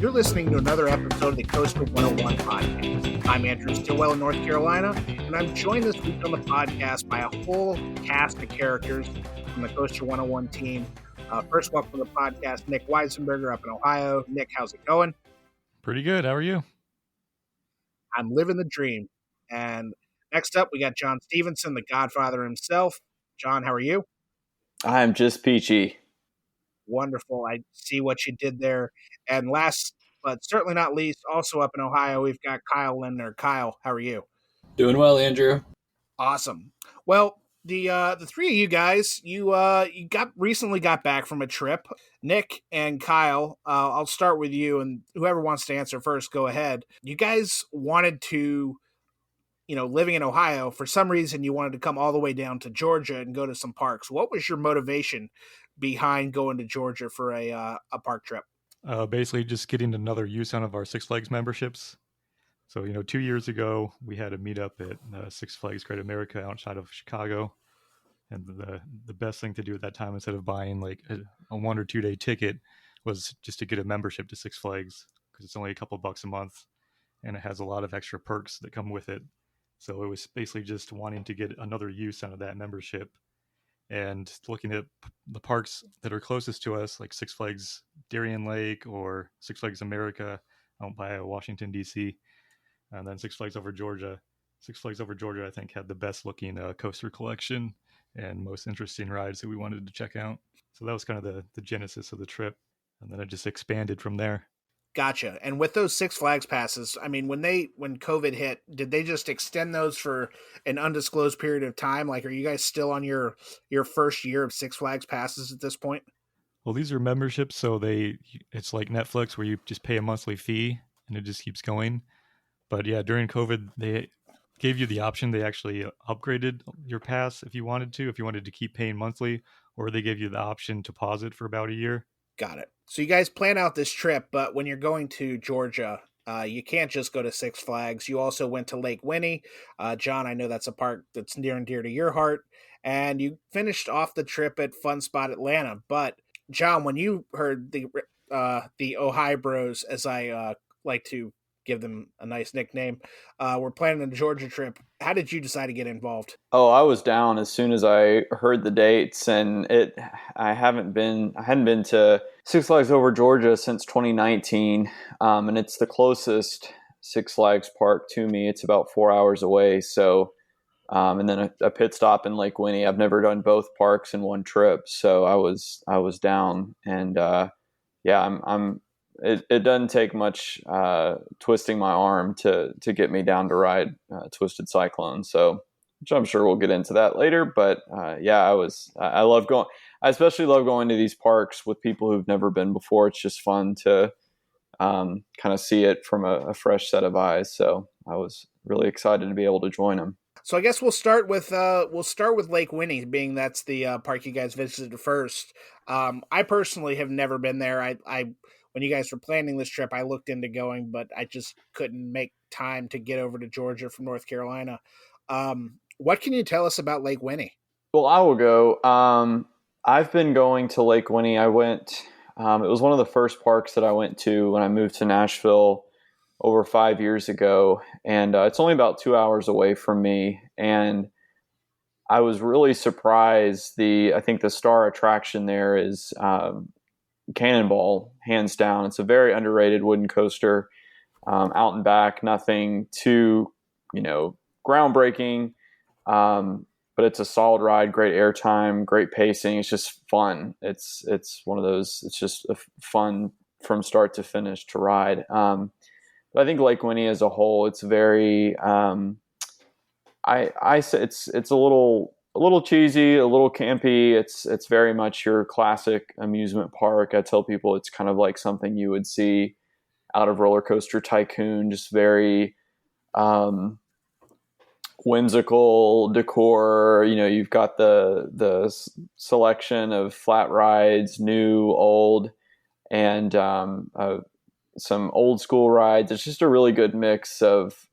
You're listening to another episode of the Coaster101 podcast. I'm Andrew Stillwell in North Carolina, and I'm joined this week on the podcast by a whole cast of characters from the Coaster101 team. First, welcome to the podcast, Nick Weisenberger up in Ohio. Nick, how's it going? Pretty good. How are you? I'm living the dream. And next up, we got John Stevenson, the Godfather himself. John, how are you? I'm just peachy. Wonderful. I see what you did there. And last, but certainly not least, also up in Ohio, we've got Kyle Lindner. Kyle, how are you? Doing well, Andrew. Awesome. Well, the three of you guys, you recently got back from a trip. Nick and Kyle, I'll start with you, and whoever wants to answer first, go ahead. You guys wanted to, living in Ohio, for some reason you wanted to come all the way down to Georgia and go to some parks. What was your motivation behind going to Georgia for a park trip? Basically just getting another use out of our Six Flags memberships. So, 2 years ago, we had a meetup at Six Flags Great America outside of Chicago. And the best thing to do at that time, instead of buying like a 1 or 2 day ticket, was just to get a membership to Six Flags, because it's only a couple bucks a month and it has a lot of extra perks that come with it. So it was basically just wanting to get another use out of that membership and looking at the parks that are closest to us, like Six Flags Darien Lake or Six Flags America out by Washington, D.C., and then Six Flags Over Georgia. Six Flags Over Georgia, I think, had the best looking coaster collection and most interesting rides that we wanted to check out. So that was kind of the genesis of the trip. And then it just expanded from there. Gotcha. And with those Six Flags passes, I mean, when COVID hit, did they just extend those for an undisclosed period of time? Like, are you guys still on your first year of Six Flags passes at this point? Well, these are memberships, so it's like Netflix where you just pay a monthly fee and it just keeps going. But yeah, during COVID, they gave you the option. They actually upgraded your pass if you wanted to keep paying monthly, or they gave you the option to pause it for about a year. Got it. So you guys plan out this trip, but when you're going to Georgia, you can't just go to Six Flags. You also went to Lake Winnie. John, I know that's a park that's near and dear to your heart. And you finished off the trip at Fun Spot Atlanta. But John, when you heard the Ohio Bros, as I like to give them a nice nickname, we're planning a Georgia trip, how did you decide to get involved? Oh, I was down as soon as I heard the dates, and I hadn't been to Six Flags Over Georgia since 2019, and it's the closest Six Flags park to me. It's about 4 hours away. So, and then a pit stop in Lake Winnie. I've never done both parks in one trip, so I was down, and It doesn't take much twisting my arm to get me down to ride Twisted Cyclone. So, which I'm sure we'll get into that later. But I love going. I especially love going to these parks with people who've never been before. It's just fun to kind of see it from a fresh set of eyes. So I was really excited to be able to join them. So I guess we'll start with Lake Winnie, being that's the park you guys visited first. I personally have never been there. I when you guys were planning this trip, I looked into going, but I just couldn't make time to get over to Georgia from North Carolina. What can you tell us about Lake Winnie? Well, I will go. I've been going to Lake Winnie. I went. It was one of the first parks that I went to when I moved to Nashville over 5 years ago, and it's only about 2 hours away from me. And I was really surprised. I think the star attraction there is Cannonball, hands down. It's a very underrated wooden coaster, out and back, nothing too, groundbreaking, but it's a solid ride, great airtime, great pacing. It's just fun. It's one of those, it's just a fun from start to finish to ride. But I think Lake Winnie as a whole, it's very, I say it's a little cheesy, a little campy. It's very much your classic amusement park. I tell people it's kind of like something you would see out of Roller Coaster Tycoon, just very whimsical decor. You've got the selection of flat rides, new, old, and some old school rides. It's just a really good mix of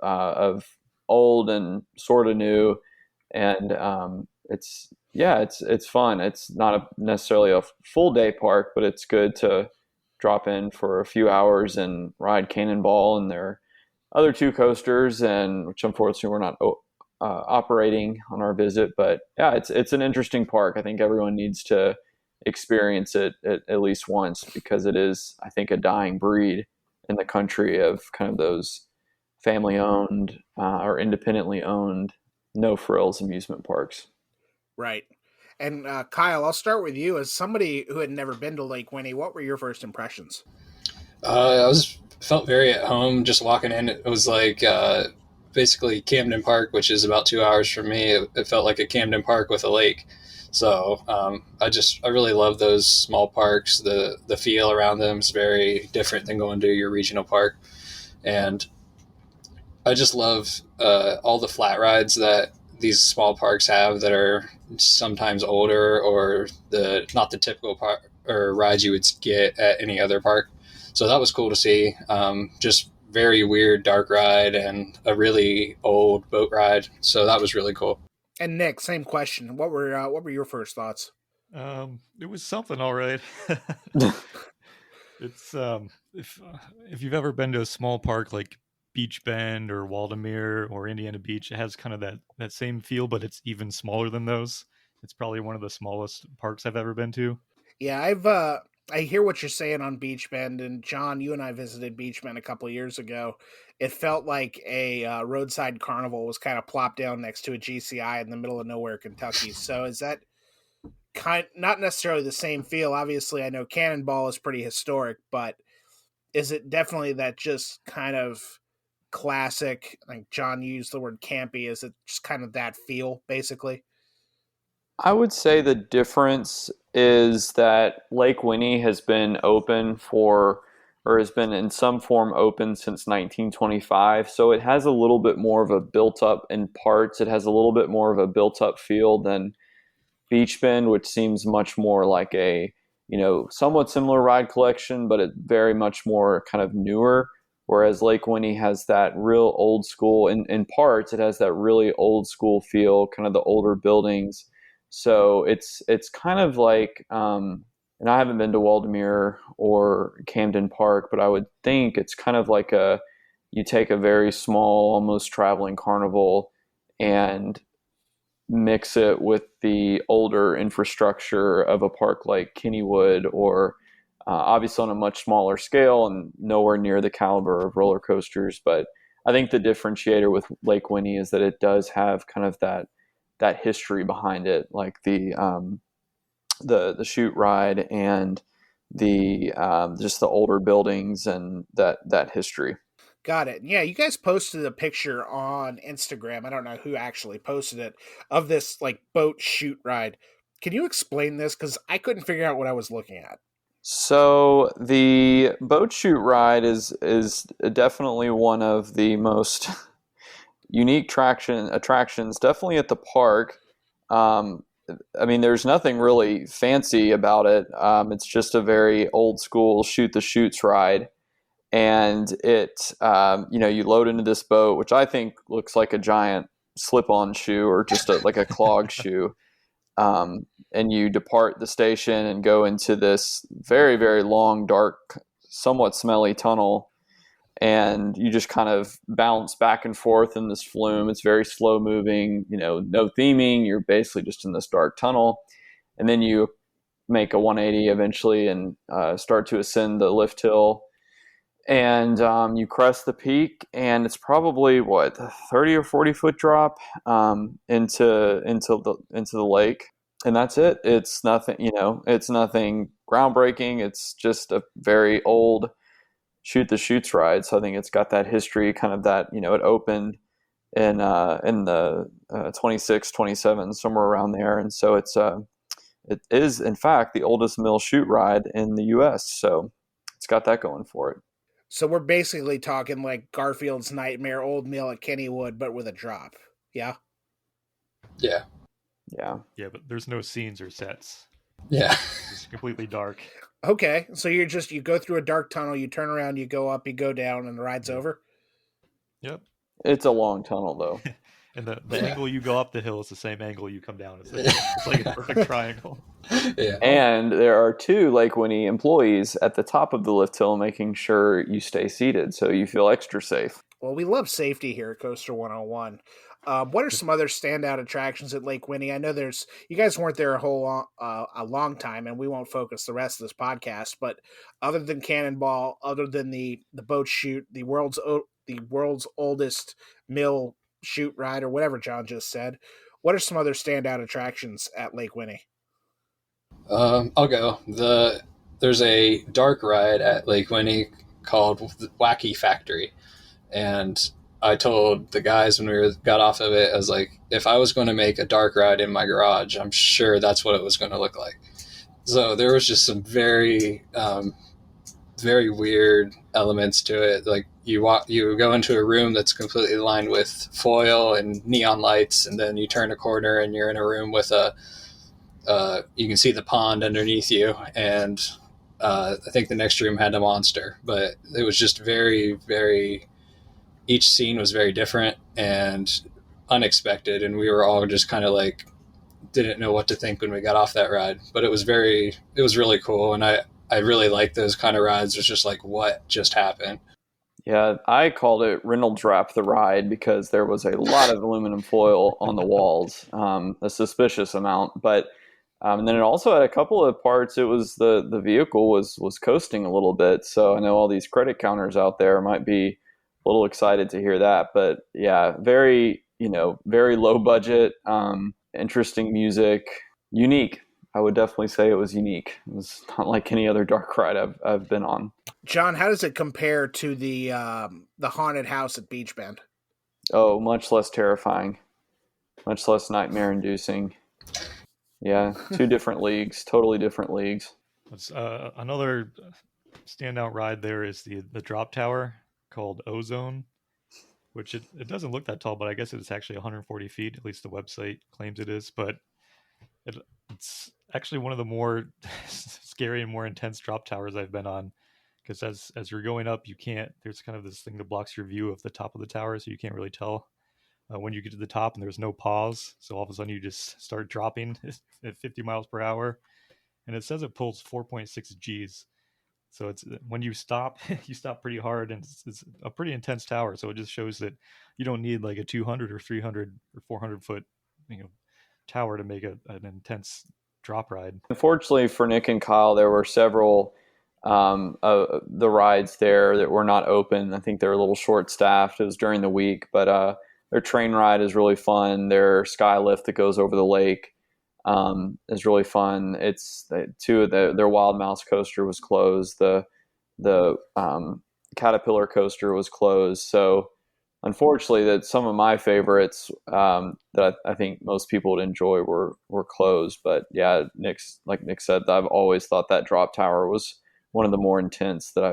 old and sort of new. And it's fun. It's not necessarily a full day park, but it's good to drop in for a few hours and ride Cannonball and their other two coasters, and which unfortunately we're not operating on our visit. But yeah, it's an interesting park. I think everyone needs to experience it at least once, because it is, I think, a dying breed in the country of kind of those family owned or independently owned no frills amusement parks. Right. And Kyle, I'll start with you. As somebody who had never been to Lake Winnie, what were your first impressions? I was felt very at home just walking in. It was like basically Camden Park, which is about 2 hours from me. It felt like a Camden Park with a lake. So I really love those small parks. The feel around them is very different than going to your regional park, and I just love all the flat rides that these small parks have that are sometimes older or not the typical park or rides you would get at any other park. So that was cool to see. Just very weird dark ride and a really old boat ride. So that was really cool. And Nick, same question. What were your first thoughts? It was something, all right. It's if you've ever been to a small park like Beach Bend or Waldameer or Indiana Beach, it has kind of that same feel, but it's even smaller than those. It's probably one of the smallest parks I've ever been to. Yeah, I hear what you're saying on Beach Bend, and John, you and I visited Beach Bend a couple of years ago. It felt like a roadside carnival was kind of plopped down next to a GCI in the middle of nowhere, Kentucky. So is that not necessarily the same feel? Obviously, I know Cannonball is pretty historic, but is it definitely that just kind of classic? Like John used the word campy. Is it just kind of that feel, basically? I would say the difference is that Lake Winnie has been open or has been in some form open since 1925. So it has a little bit more of a built up in parts. It has a little bit more of a built up feel than Beach Bend, which seems much more like a, somewhat similar ride collection, but it very much more kind of newer. Whereas Lake Winnie has that real old school, in parts, it has that really old school feel, kind of the older buildings. So it's kind of like, and I haven't been to Waldameer or Camden Park, but I would think it's kind of like you take a very small, almost traveling carnival and mix it with the older infrastructure of a park like Kennywood, or obviously on a much smaller scale and nowhere near the caliber of roller coasters. But I think the differentiator with Lake Winnie is that it does have kind of that history behind it, like the chute ride and the just the older buildings and that history. Got it. Yeah, you guys posted a picture on Instagram. I don't know who actually posted it, of this like boat chute ride. Can you explain this? Because I couldn't figure out what I was looking at. So the boat chute ride is definitely one of the most unique attractions, definitely at the park. I mean, there's nothing really fancy about it. It's just a very old school shoot the chutes ride, and you load into this boat, which I think looks like a giant slip-on shoe or just like a clog shoe. And you depart the station and go into this very, very long, dark, somewhat smelly tunnel, and you just kind of bounce back and forth in this flume. It's very slow moving, no theming. You're basically just in this dark tunnel, and then you make a 180 eventually and start to ascend the lift hill, and you crest the peak, and it's probably a 30 or 40 foot drop into the lake, and that's it. It's nothing, it's nothing groundbreaking. It's just a very old shoot the chutes ride. So I think it's got that history, kind of that, it opened in the 26, 27, somewhere around there. And so it is in fact the oldest mill chute ride in the US. So it's got that going for it. So we're basically talking like Garfield's Nightmare Old Mill at Kennywood, but with a drop. Yeah. Yeah. Yeah. Yeah, but there's no scenes or sets. Yeah. It's completely dark. Okay, so you go through a dark tunnel, you turn around, you go up, you go down, and the ride's over? Yep. It's a long tunnel, though. And the angle you go up the hill is the same angle you come down. It's like a perfect triangle. Yeah. And there are 2 Lake Winnie employees at the top of the lift hill making sure you stay seated so you feel extra safe. Well, we love safety here at Coaster 101. What are some other standout attractions at Lake Winnie? I know you guys weren't there a long time, and we won't focus the rest of this podcast. But other than Cannonball, other than the boat chute, the world's oldest mill chute ride, or whatever John just said, what are some other standout attractions at Lake Winnie? I'll go. There's a dark ride at Lake Winnie called Wacky Factory, and I told the guys when we got off of it, I was like, if I was going to make a dark ride in my garage, I'm sure that's what it was going to look like. So there was just some very, very weird elements to it. Like you go into a room that's completely lined with foil and neon lights, and then you turn a corner and you're in a room with you can see the pond underneath you, and I think the next room had a monster, but it was just very, very, each scene was very different and unexpected, and we were all just kind of like didn't know what to think when we got off that ride. But it was really cool, and I really like those kind of rides. It's just like, what just happened? Yeah, I called it Reynolds Wrap the Ride because there was a lot of aluminum foil on the walls, a suspicious amount. But and then it also had a couple of parts. It was the vehicle was coasting a little bit, so I know all these credit counters out there might be a little excited to hear that. But yeah, very low budget, interesting music, unique. I would definitely say it was unique. It was not like any other dark ride I've been on. John, how does it compare to the haunted house at Beach Bend? Oh, much less terrifying, much less nightmare-inducing. Yeah, 2 different leagues, totally different leagues. Another standout ride there is the drop tower called Ozone, which it doesn't look that tall, but I guess it's actually 140 feet. At least the website claims it is. But it's actually one of the more scary and more intense drop towers I've been on, because as you're going up, there's kind of this thing that blocks your view of the top of the tower, so you can't really tell when you get to the top, and there's no pause. So all of a sudden you just start dropping at 50 miles per hour, and it says it pulls 4.6 Gs. So it's when you stop, you stop pretty hard, and it's a pretty intense tower. So it just shows that you don't need like a 200 or 300 or 400 foot, tower to make an intense drop ride. Unfortunately for Nick and Kyle, there were several the rides there that were not open. I think they were a little short staffed. It was during the week, but their train ride is really fun. Their sky lift that goes over the lake is really fun. It's their Wild Mouse coaster was closed. The Caterpillar coaster was closed. So unfortunately, that some of my favorites that I think most people would enjoy were closed. But yeah, like Nick said, I've always thought that drop tower was one of the more intense that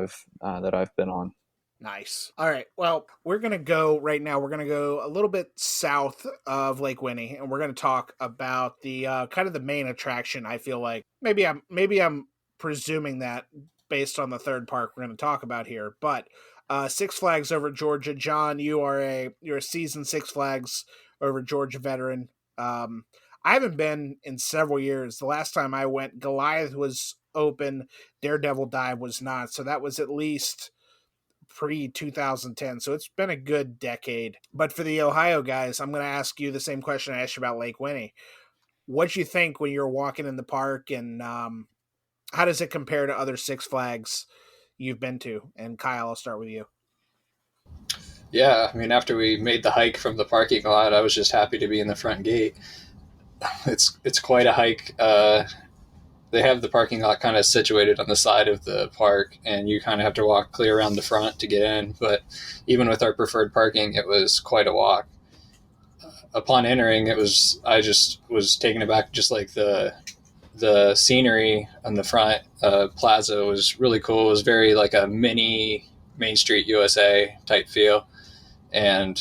I've been on. Nice. All right. Well, we're going to go right now. We're going to go a little bit south of Lake Winnie, and we're going to talk about the kind of the main attraction. I feel like maybe I'm presuming that based on the third park we're going to talk about here, but Six Flags Over Georgia. John, you're a seasoned Six Flags Over Georgia veteran. I haven't been in several years. The last time I went, Goliath was open, Daredevil Dive was not. So that was at least pre-2010, so it's been a good decade. But for the Ohio guys, I'm going to ask you the same question I asked you about Lake Winnie. What'd you think when you're walking in the park, and how does it compare to other Six Flags you've been to? And Kyle, I'll start with you. Yeah, I mean, after we made the hike from the parking lot, I was just happy to be in the front gate. It's quite a hike. They have the parking lot kind of situated on the side of the park, and you kind of have to walk clear around the front to get in. But even with our preferred parking, it was quite a walk. Upon entering, I just was taken aback, just like the scenery on the front plaza was really cool. It was very like a mini Main Street USA type feel, and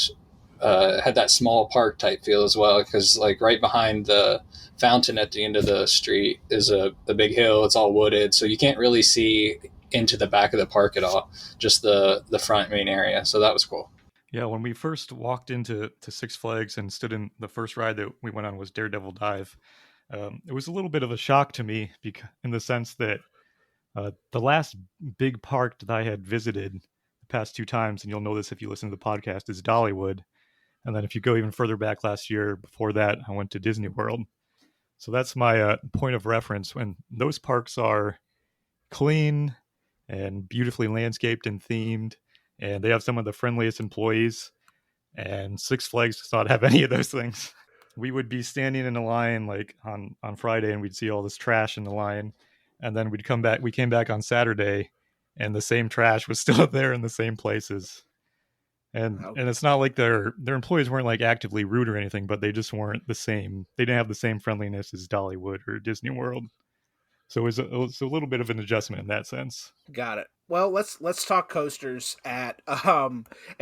had that small park type feel as well, because like right behind the fountain at the end of the street is a big hill. It's all wooded, so you can't really see into the back of the park at all, just the front main area. So that was cool. Yeah, when we first walked into Six Flags and stood in the first ride that we went on was Daredevil Dive, it was a little bit of a shock to me because, in the sense that the last big park that I had visited the past 2 times, and you'll know this if you listen to the podcast, is Dollywood. And then if you go even further back last year, before that, I went to Disney World. So that's my point of reference. When those parks are clean and beautifully landscaped and themed, and they have some of the friendliest employees, and Six Flags does not have any of those things. We would be standing in a line like on Friday, and we'd see all this trash in the line, and then we'd come back. We came back on Saturday, and the same trash was still there in the same places. And it's not like their employees weren't like actively rude or anything, but they just weren't the same. They didn't have the same friendliness as Dollywood or Disney World. So it was a little bit of an adjustment in that sense. Got it. Well, let's talk coasters at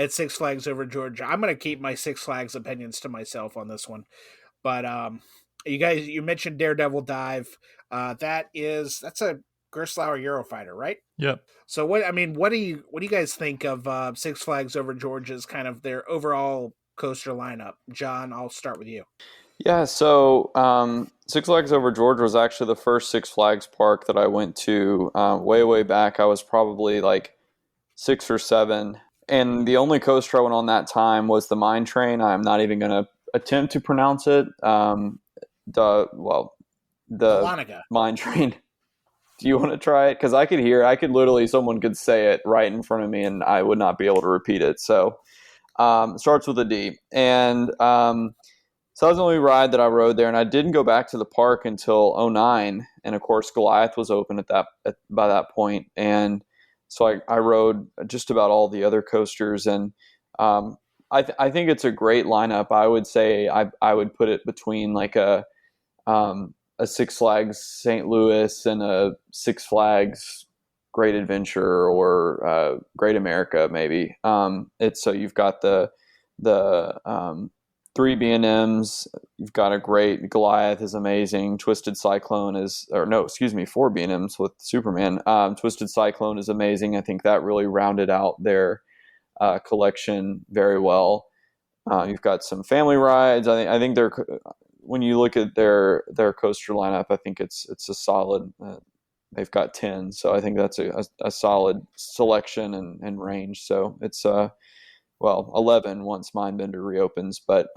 Six Flags Over Georgia. I'm gonna keep my Six Flags opinions to myself on this one. But you mentioned Daredevil Dive. That's a Gerstlauer Eurofighter, right? Yep. So what do you guys think of Six Flags Over Georgia's kind of their overall coaster lineup? John, I'll start with you. Yeah, so Six Flags Over Georgia was actually the first Six Flags park that I went to way back. I was probably like 6 or 7. And the only coaster I went on that time was the Mine Train. I'm not even going to attempt to pronounce it. The Lanaga. Mine Train. Do you want to try it? Because I could literally, someone could say it right in front of me and I would not be able to repeat it. So it starts with a D. And so that was the only ride that I rode there. And I didn't go back to the park until 2009. And of course, Goliath was open by that point. And so I rode just about all the other coasters. And I think it's a great lineup. I would say I would put it between like a Six Flags St. Louis and a Six Flags Great Adventure or Great America, maybe. So you've got the 3 B&Ms. You've got a great Goliath is amazing. 4 B&Ms with Superman. Twisted Cyclone is amazing. I think that really rounded out their collection very well. You've got some family rides. I think they're, when you look at their coaster lineup, I think it's a solid. They've got 10, so I think that's a solid selection and range. So it's 11 once Mindbender reopens, but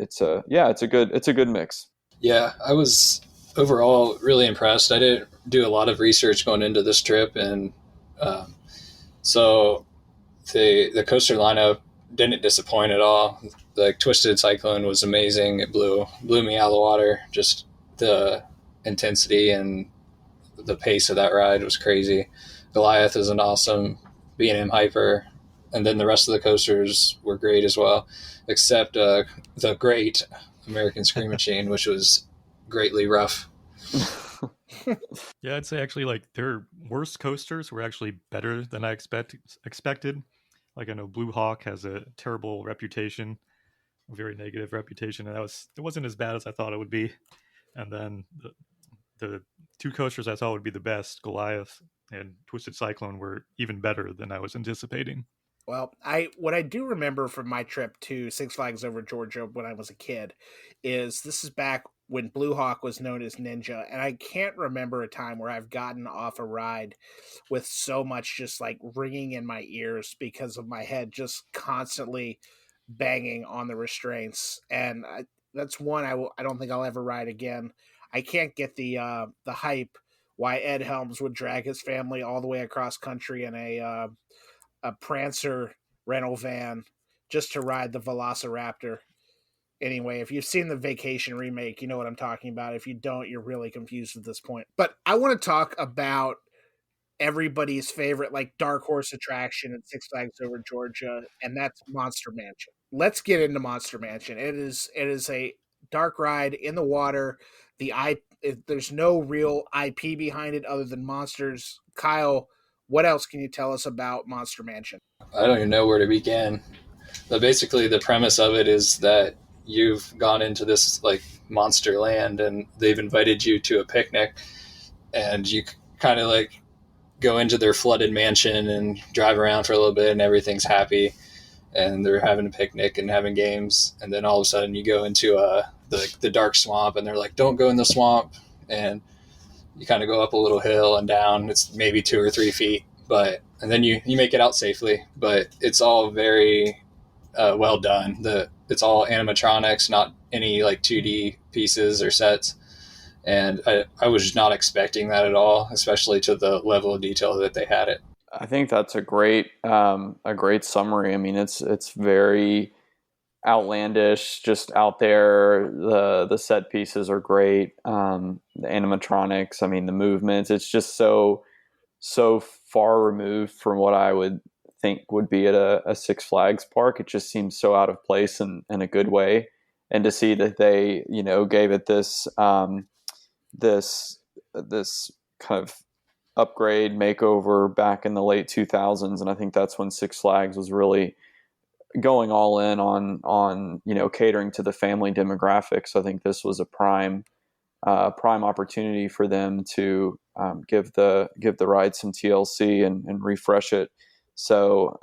it's a good mix. Yeah, I was overall really impressed. I didn't do a lot of research going into this trip, and so the coaster lineup didn't disappoint at all. The Twisted Cyclone was amazing. It blew me out of the water. Just the intensity and the pace of that ride was crazy. Goliath is an awesome B&M hyper. And then the rest of the coasters were great as well, except the great American Scream Machine, which was greatly rough. Yeah, I'd say actually like their worst coasters were actually better than I expected. Like I know Blue Hawk has a terrible reputation, a very negative reputation, and it wasn't as bad as I thought it would be. And then the 2 coasters I thought would be the best, Goliath and Twisted Cyclone, were even better than I was anticipating. Well, what I do remember from my trip to Six Flags Over Georgia when I was a kid is this is back when Blue Hawk was known as Ninja, and I can't remember a time where I've gotten off a ride with so much just like ringing in my ears because of my head just constantly banging on the restraints, and that's one I don't think I'll ever ride again. I can't get the hype why Ed Helms would drag his family all the way across country in a Prancer rental van just to ride the Velociraptor. Anyway, if you've seen the Vacation remake, you know what I'm talking about. If you don't, you're really confused at this point. But I want to talk about everybody's favorite like dark horse attraction at Six Flags Over Georgia, and that's Monster Mansion. Let's get into Monster Mansion. It is a dark ride in the water. There's no real IP behind it other than monsters. Kyle, what else can you tell us about Monster Mansion? I don't even know where to begin. But basically, the premise of it is that you've gone into this like monster land, and they've invited you to a picnic, and you kind of like go into their flooded mansion and drive around for a little bit, and everything's happy. and they're having a picnic and having games. And then all of a sudden you go into the dark swamp, and they're like, don't go in the swamp. And you kind of go up a little hill and down. It's maybe 2 or 3 feet, and then you make it out safely. But it's all very well done. It's all animatronics, not any like 2D pieces or sets. And I was just not expecting that at all, especially to the level of detail that they had it. I think that's a great summary. I mean, it's very outlandish, just out there. The set pieces are great. The animatronics, I mean, the movements. It's just so far removed from what I would think would be at a Six Flags park. It just seems so out of place in a good way. And to see that they, gave it this kind of upgrade makeover back in the late 2000s, and I think that's when Six Flags was really going all in on catering to the family demographic. So I think this was a prime opportunity for them to give the ride some TLC and refresh it. So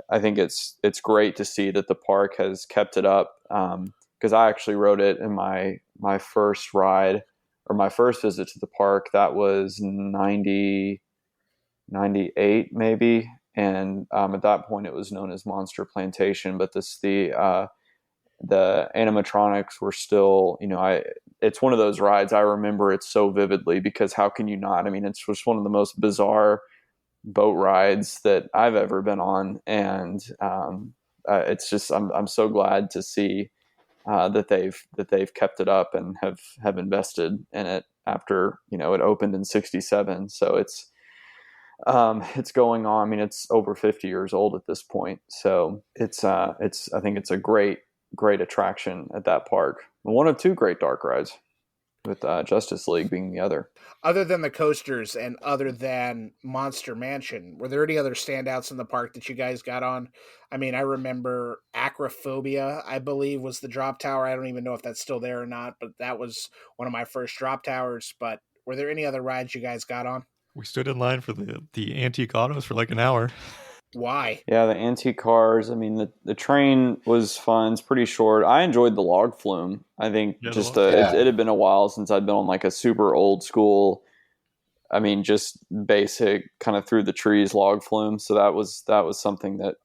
I think it's great to see that the park has kept it up, because I actually rode it in my first ride, or my first visit to the park. That was 98 maybe. And at that point it was known as Monster Plantation, but the animatronics were still, it's one of those rides. I remember it so vividly, because how can you not? I mean, it's just one of the most bizarre boat rides that I've ever been on. And it's just, I'm so glad to see that they've kept it up and have invested in it after, it opened in 1967. So it's going on. I mean, it's over 50 years old at this point. So I think it's a great attraction at that park. One of 2 great dark rides, with Justice League being the other. Other than the coasters and other than Monster Mansion, were there any other standouts in the park that you guys got on? I mean, I remember Acrophobia, I believe, was the drop tower. I don't even know if that's still there or not, but that was one of my first drop towers. But were there any other rides you guys got on? We stood in line for the antique autos for like an hour. Why? Yeah, the antique cars. I mean, the train was fun. It's pretty short. I enjoyed the log flume. I think it had been a while since I'd been on like a super old school, I mean, just basic kind of through the trees log flume. So that was something that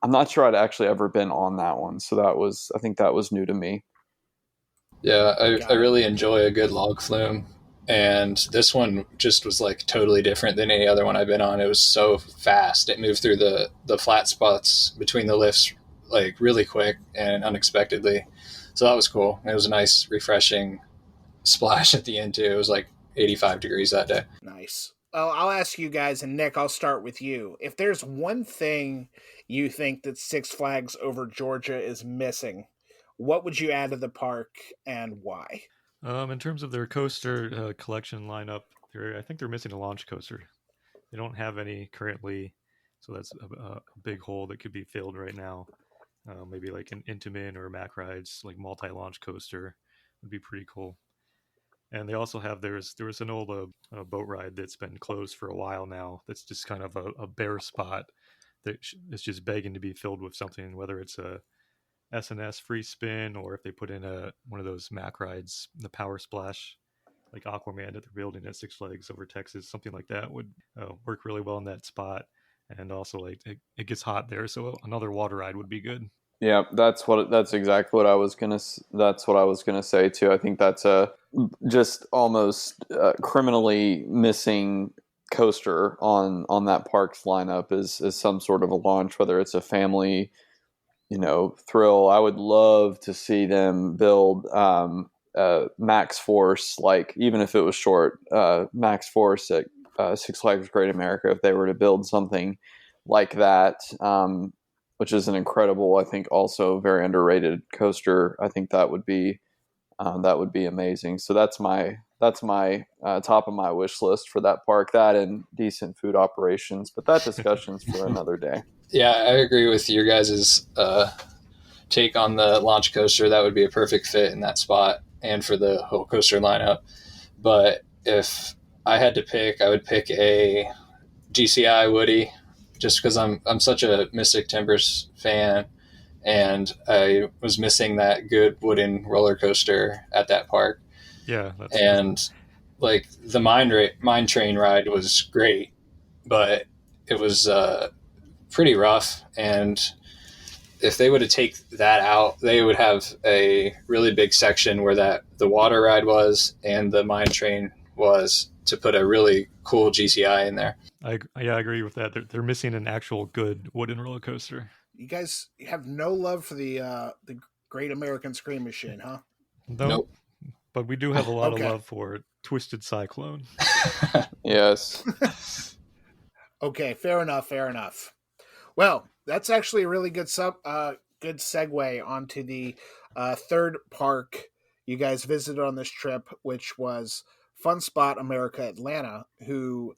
I'm not sure I'd actually ever been on that one. So I think that was new to me. Yeah, I really enjoy a good log flume. And this one just was like totally different than any other one I've been on. It was so fast. It moved through the flat spots between the lifts like really quick and unexpectedly. So that was cool. It was a nice, refreshing splash at the end too. It was like 85 degrees that day. Nice. Well, I'll ask you guys, and Nick, I'll start with you. If there's one thing you think that Six Flags Over Georgia is missing, what would you add to the park and why? In terms of their coaster collection lineup, I think they're missing a launch coaster. They don't have any currently, so that's a big hole that could be filled right now. Maybe like an Intamin or Mack Rides, like multi-launch coaster would be pretty cool. And they also have there was an old boat ride that's been closed for a while now. That's just kind of a bare spot that is just begging to be filled with something, whether it's a S&S free spin, or if they put in one of those Mack Rides, the Power Splash, like Aquaman that they're building at Six Flags Over Texas, something like that would work really well in that spot. And also, like it gets hot there, so another water ride would be good. Yeah, that's exactly what I was gonna say too. I think that's a just almost criminally missing coaster on that park's lineup is some sort of a launch, whether it's a family thrill. I would love to see them build Max Force, like even if it was short, Max Force at Six Flags Great America. If they were to build something like that, which is an incredible, I think also very underrated coaster, I think that would be amazing. So that's my top of my wish list for that park. That and decent food operations, but that discussion's for another day. Yeah, I agree with your guys' take on the launch coaster. That would be a perfect fit in that spot and for the whole coaster lineup. But if I had to pick, I would pick a GCI Woody, just because I'm such a Mystic Timbers fan, and I was missing that good wooden roller coaster at that park. Yeah, And like the mine train ride was great, but it was pretty rough. And if they would have take that out, they would have a really big section where that the water ride was and the mine train was, to put a really cool GCI in there. I agree with that. They're missing an actual good wooden roller coaster. You guys have no love for the Great American Scream Machine, huh? Nope. But we do have a lot Okay. of love for Twisted Cyclone. Yes. Okay, fair enough. Well, that's actually a really good good segue onto the third park you guys visited on this trip, which was Fun Spot America Atlanta, who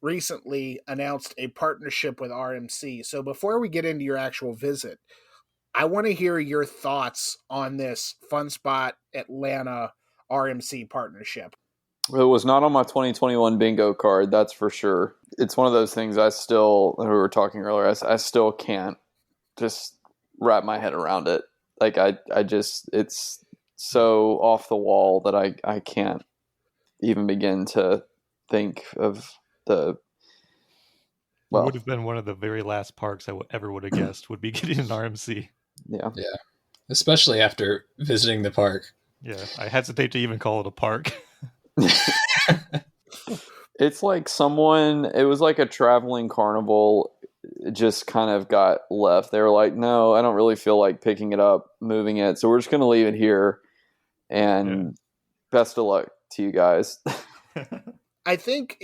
recently announced a partnership with RMC. So before we get into your actual visit, I want to hear your thoughts on this Fun Spot Atlanta RMC partnership. It was not on my 2021 bingo card, that's for sure. It's one of those things we were talking earlier, I still can't just wrap my head around it. Like it's so off the wall that I can't even begin to think of the. Well, it would have been one of the very last parks I ever would have guessed would be getting an RMC. Yeah. Especially after visiting the park. Yeah, I hesitate to even call it a park. It's like it was like a traveling carnival just kind of got left. They were like, no, I don't really feel like picking it up, moving it. So we're just going to leave it here. And best of luck to you guys. I think,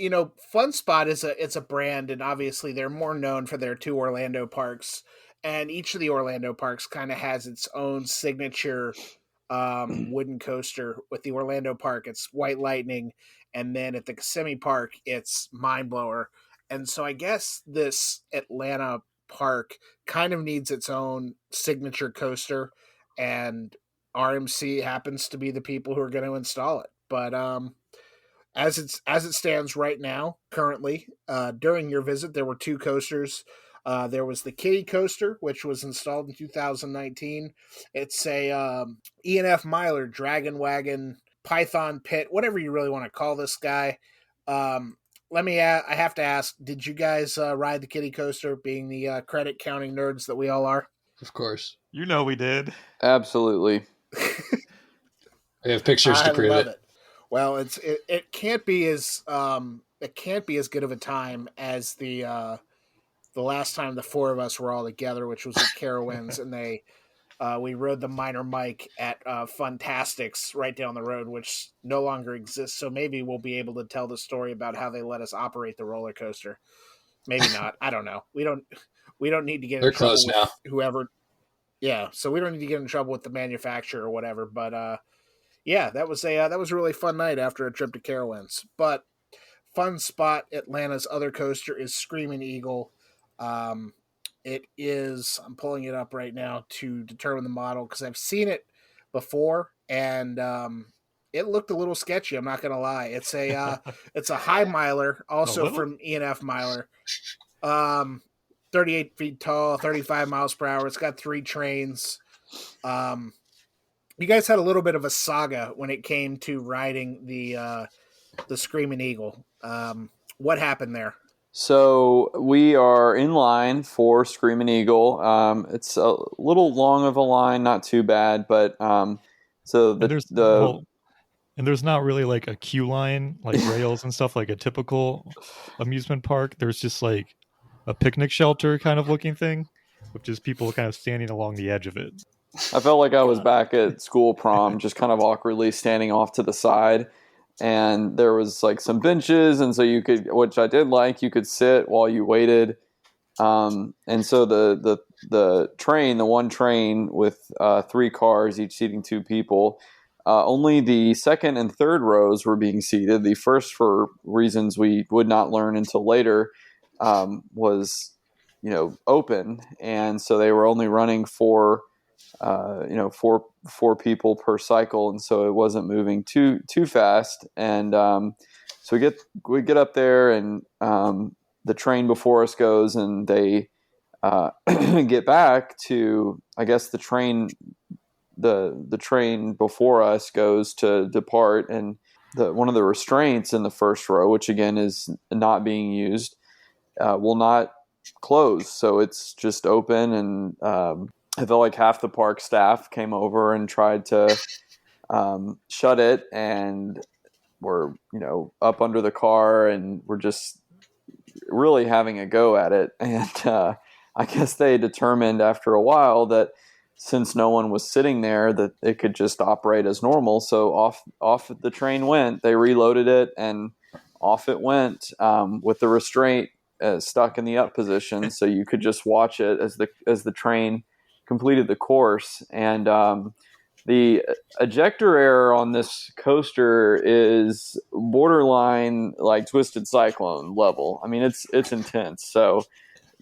Fun Spot it's a brand, and obviously they're more known for their 2 Orlando parks. And each of the Orlando parks kind of has its own signature wooden coaster. With the Orlando park, it's White Lightning, and then at the Kissimmee Park, it's Mind Blower. And so I guess this Atlanta park kind of needs its own signature coaster, and RMC happens to be the people who are going to install it. But as it stands right now, currently, during your visit, there were 2 coasters. There was the Kitty Coaster, which was installed in 2019. It's a E&F Myler Dragon Wagon Python Pit, whatever you really want to call this guy. I have to ask, did you guys ride the Kitty Coaster, being the credit counting nerds that we all are? Of course. We did. Absolutely. We have pictures to prove it. Well, it can't be as good of a time as the last time the 4 of us were all together, which was at Carowinds, and we rode the Minor Mike at Funtastics right down the road, which no longer exists. So maybe we'll be able to tell the story about how they let us operate the roller coaster. Maybe not. I don't know. We don't need to get in trouble with whoever. Yeah, so we don't need to get in trouble with the manufacturer or whatever. But yeah, that was a really fun night after a trip to Carowinds. But Fun Spot Atlanta's other coaster is Screaming Eagle. It is, I'm pulling it up right now to determine the model because I've seen it before, and it looked a little sketchy. I'm not going to lie. It's a high miler, also from E&F Myler. 38 feet tall, 35 miles per hour. It's got 3 trains. You guys had a little bit of a saga when it came to riding the Screaming Eagle. What happened there? So we are in line for Screaming Eagle. It's a little long of a line, not too bad, but and there's not really like a queue line, like rails and stuff like a typical amusement park. There's just like a picnic shelter kind of looking thing, with just people kind of standing along the edge of it. I felt like I was back at school prom, just kind of awkwardly standing off to the side. And there was like some benches, and so you could, which I did like, you could sit while you waited. And so the train, the one train with 3 cars, each seating 2 people, only the second and third rows were being seated. The first, for reasons we would not learn until later, was open, and so they were only running for four people per cycle, and so it wasn't moving too fast. And so we get up there, and the train before us goes, and they get back to, I guess the train before us goes to depart, and one of the restraints in the first row, which again is not being used, will not close, so it's just open. And I felt like half the park staff came over and tried to shut it, and we're up under the car, and we're just really having a go at it. And I guess they determined after a while that since no one was sitting there, that it could just operate as normal. So off the train went. They reloaded it, and off it went with the restraint stuck in the up position, so you could just watch it as the train completed the course. And the ejector error on this coaster is borderline like Twisted Cyclone level. I mean, it's intense. So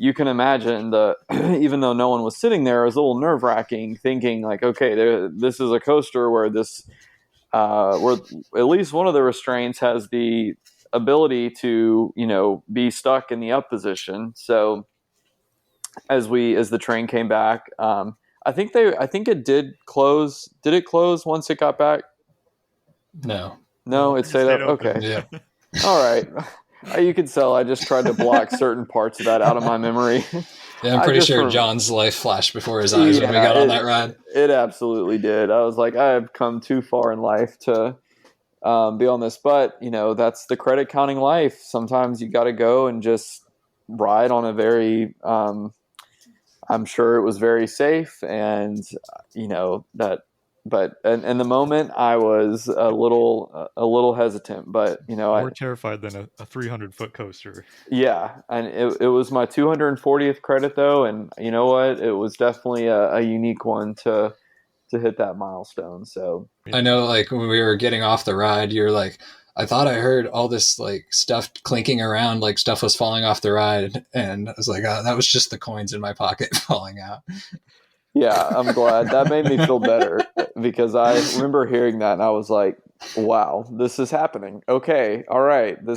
you can imagine even though no one was sitting there, it was a little nerve wracking, thinking like, okay, this is a coaster where where at least one of the restraints has the ability to, be stuck in the up position. So as the train came back, I think it did close. Did it close once it got back? No, it stayed up. Okay. Yeah. All right. You can tell I just tried to block certain parts of that out of my memory. Yeah, I'm pretty sure John's life flashed before his eyes when we got on that ride. It absolutely did. I was like, I have come too far in life to be on this. But, that's the credit counting life. Sometimes you got to go and just ride on a very, I'm sure it was very safe. And, but in the moment I was a little hesitant, but more terrified than a 300-foot coaster. Yeah, and it was my 240th credit though, and you know what? It was definitely a unique one to hit that milestone. So I know, like when we were getting off the ride, you're like, I thought I heard all this like stuff clinking around, like stuff was falling off the ride, and I was like, oh, that was just the coins in my pocket falling out. Yeah, I'm glad. That made me feel better, because I remember hearing that and I was like, wow, this is happening. Okay, all right. The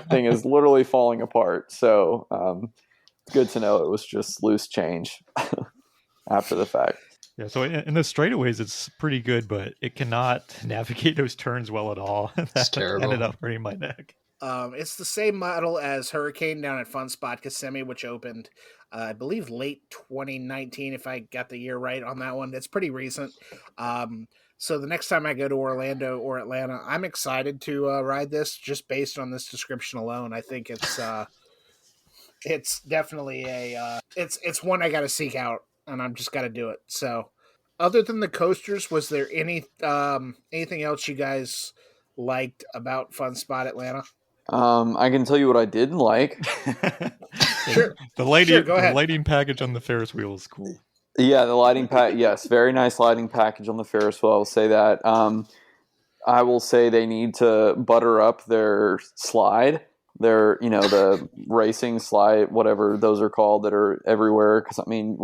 thing is literally falling apart. So good to know it was just loose change after the fact. Yeah, so in the straightaways, it's pretty good, but it cannot navigate those turns well at all. It's terrible. Ended up hurting my neck. It's the same model as Hurricane down at Fun Spot Kissimmee, which opened, I believe, late 2019, if I got the year right on that one. It's pretty recent. So the next time I go to Orlando or Atlanta, I'm excited to ride this just based on this description alone. I think it's definitely it's one I got to seek out, and I'm just got to do it. So other than the coasters, was there anything else you guys liked about Fun Spot Atlanta? I can tell you what I didn't like. Sure. The lighting lighting package on the Ferris wheel is cool. Yeah, the lighting yes, very nice lighting package on the Ferris wheel. I will say that. I will say they need to butter up their slide. Their, the racing slide, whatever those are called, that are everywhere. Because I mean,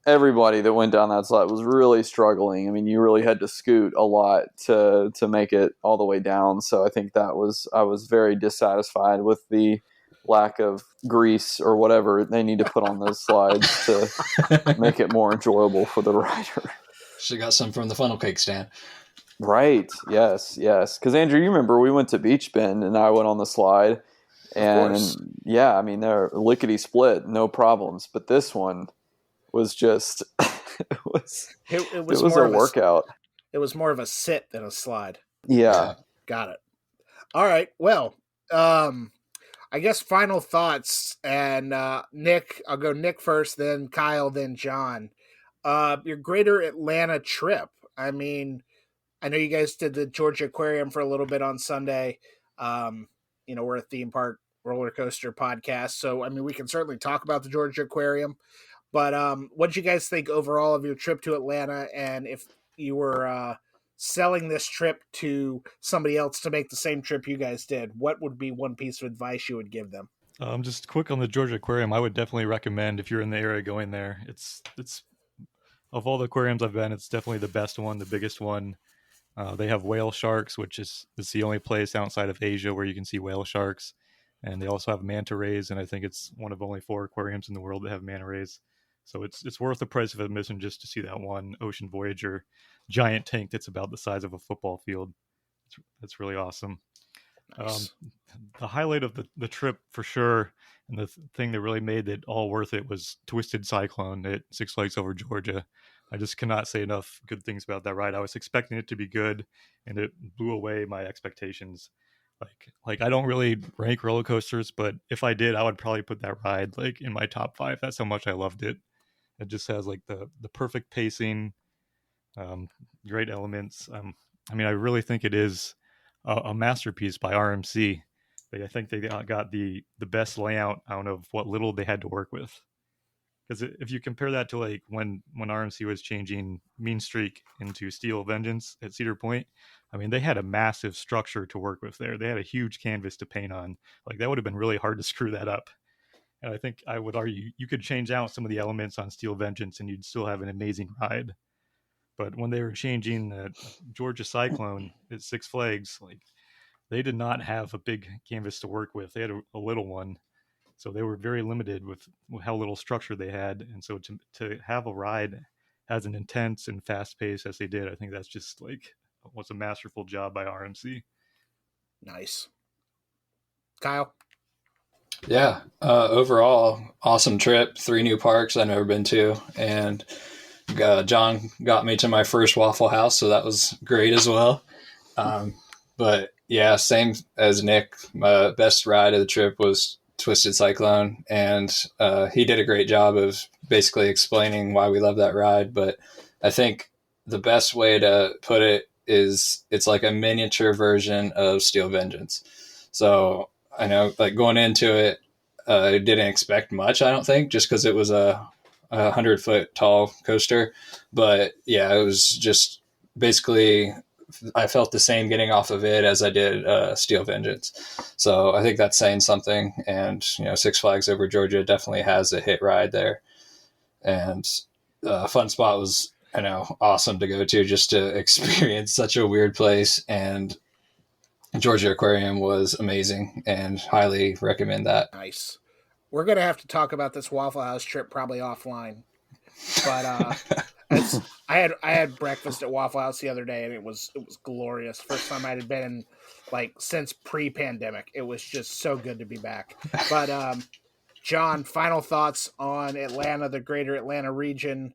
everybody that went down that slide was really struggling. I mean, you really had to scoot a lot to make it all the way down. So I think I was very dissatisfied with the lack of grease or whatever they need to put on those slides to make it more enjoyable for the rider. Should have got some from the funnel cake stand. Right. Yes. Because Andrew, you remember we went to Beach Bend and I went on the slide, and yeah, I mean, they're lickety split, no problems. But this one was just it was a workout. It was more of a sit than a slide. Yeah. Got it. All right. Well, I guess final thoughts, and Nick, I'll go Nick first, then Kyle, then John. Your Greater Atlanta trip. I mean, I know you guys did the Georgia Aquarium for a little bit on Sunday. We're a theme park roller coaster podcast, so I mean, we can certainly talk about the Georgia Aquarium. But what did you guys think overall of your trip to Atlanta? And if you were selling this trip to somebody else to make the same trip you guys did, what would be one piece of advice you would give them? Just quick on the Georgia Aquarium, I would definitely recommend, if you're in the area, going there. It's of all the aquariums I've been, it's definitely the best one, the biggest one. They have whale sharks, which is the only place outside of Asia where you can see whale sharks. And they also have manta rays, and I think it's one of only 4 aquariums in the world that have manta rays. So it's worth the price of admission just to see that one Ocean Voyager giant tank that's about the size of a football field. That's really awesome. Nice. The highlight of the trip for sure, and the thing that really made it all worth it, was Twisted Cyclone at Six Flags Over Georgia. I just cannot say enough good things about that ride. I was expecting it to be good, and it blew away my expectations. Like I don't really rank roller coasters, but if I did, I would probably put that ride like in my top 5. That's how much I loved it. It just has like the perfect pacing, great elements. I mean, I really think it is a masterpiece by RMC. I think they got the best layout out of what little they had to work with. Because if you compare that to like when RMC was changing Mean Streak into Steel Vengeance at Cedar Point, I mean, they had a massive structure to work with there. They had a huge canvas to paint on. Like that would have been really hard to screw that up. And I think I would argue you could change out some of the elements on Steel Vengeance and you'd still have an amazing ride. But when they were changing Georgia Cyclone at Six Flags, like they did not have a big canvas to work with. They had a little one. So they were very limited with how little structure they had. And so to have a ride as an intense and fast pace as they did, I think that's just like was a masterful job by RMC. Nice. Kyle? Yeah. Overall, awesome trip. 3 new parks I've never been to. And John got me to my first Waffle House, so that was great as well. But yeah, same as Nick. My best ride of the trip was Twisted Cyclone, and he did a great job of basically explaining why we love that ride. But I think the best way to put it is it's like a miniature version of Steel Vengeance. So I know, like going into it, I didn't expect much, I don't think, just because it was a 100-foot tall coaster. But yeah, it was just basically, I felt the same getting off of it as I did Steel Vengeance. So I think that's saying something. And, Six Flags Over Georgia definitely has a hit ride there. And Fun Spot was, awesome to go to just to experience such a weird place. And Georgia Aquarium was amazing and highly recommend that. Nice. We're going to have to talk about this Waffle House trip probably offline. But I had breakfast at Waffle House the other day, and it was glorious. First time I had been in, like, since pre-pandemic. It was just so good to be back. But John, final thoughts on Atlanta, the greater Atlanta region,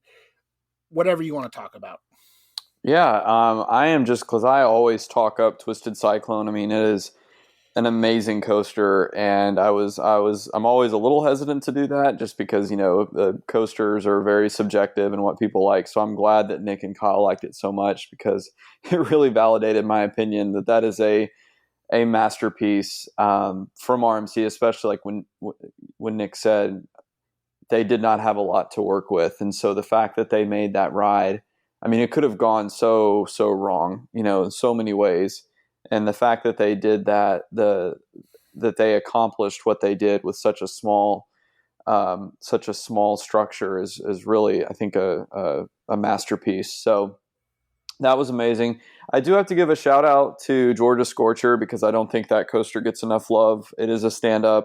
whatever you want to talk about. Yeah, I am just, because I always talk up Twisted Cyclone. I mean, it is an amazing coaster, and I'm always a little hesitant to do that just because, the coasters are very subjective and what people like. So I'm glad that Nick and Kyle liked it so much, because it really validated my opinion that is a masterpiece from RMC, especially like when Nick said they did not have a lot to work with. And so the fact that they made that ride, I mean, it could have gone so wrong, in so many ways. And the fact that they did that, that they accomplished what they did with such a small structure is really, I think, a masterpiece. So that was amazing. I do have to give a shout out to Georgia Scorcher, because I don't think that coaster gets enough love. It is a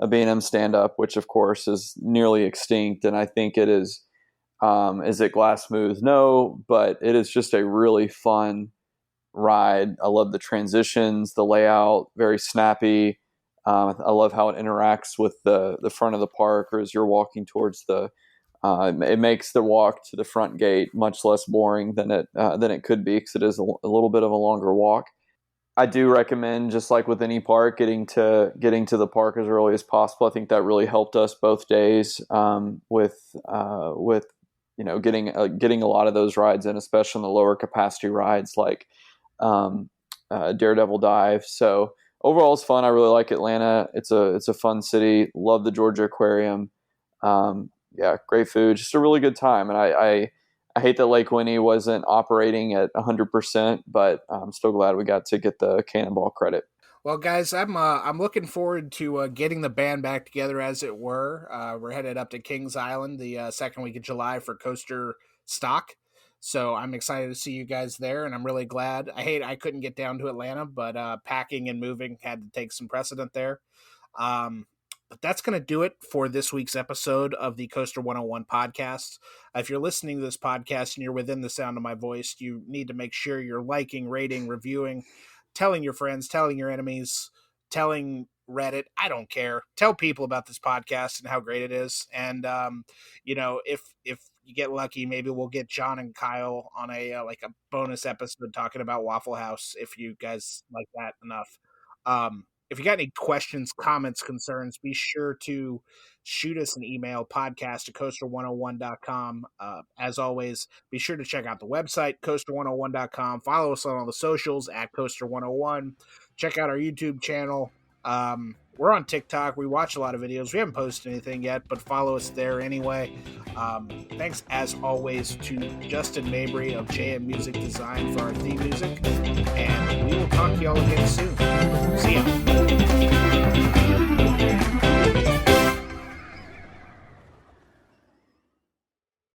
B&M stand-up, which of course is nearly extinct. And I think it is it glass smooth? No, but it is just a really fun ride. I love the transitions, the layout, very snappy. I love how it interacts with the front of the park, or as you're walking towards it makes the walk to the front gate much less boring than it could be, because it is a little bit of a longer walk. I do recommend, just like with any park, getting to the park as early as possible. I think that really helped us both days with getting a lot of those rides in, especially on the lower capacity rides like Daredevil Dive. So overall, it's fun. I really like Atlanta. It's a fun city. Love the Georgia Aquarium. Yeah, great food. Just a really good time. And I hate that Lake Winnie wasn't operating at 100%, but I'm still glad we got to get the Cannonball credit. Well, guys, I'm looking forward to getting the band back together, as it were. We're headed up to Kings Island the second week of July for Coaster Stock. So I'm excited to see you guys there, and I'm really glad. I couldn't get down to Atlanta, but packing and moving had to take some precedent there. But that's going to do it for this week's episode of the Coaster 101 podcast. If you're listening to this podcast and you're within the sound of my voice, you need to make sure you're liking, rating, reviewing, telling your friends, telling your enemies, telling Reddit. I don't care. Tell people about this podcast and how great it is. And, if you get lucky, maybe we'll get John and Kyle on a bonus episode talking about Waffle House if you guys like that enough. If you got any questions, comments, concerns, be sure to shoot us an email, podcast@coaster101.com. As always, be sure to check out the website, coaster101.com. Follow us on all the socials at coaster101. Check out our YouTube channel. We're on TikTok. We watch a lot of videos. We haven't posted anything yet, but follow us there anyway. Thanks, as always, to Justin Mabry of JM Music Design for our theme music. And we will talk to y'all again soon. See ya.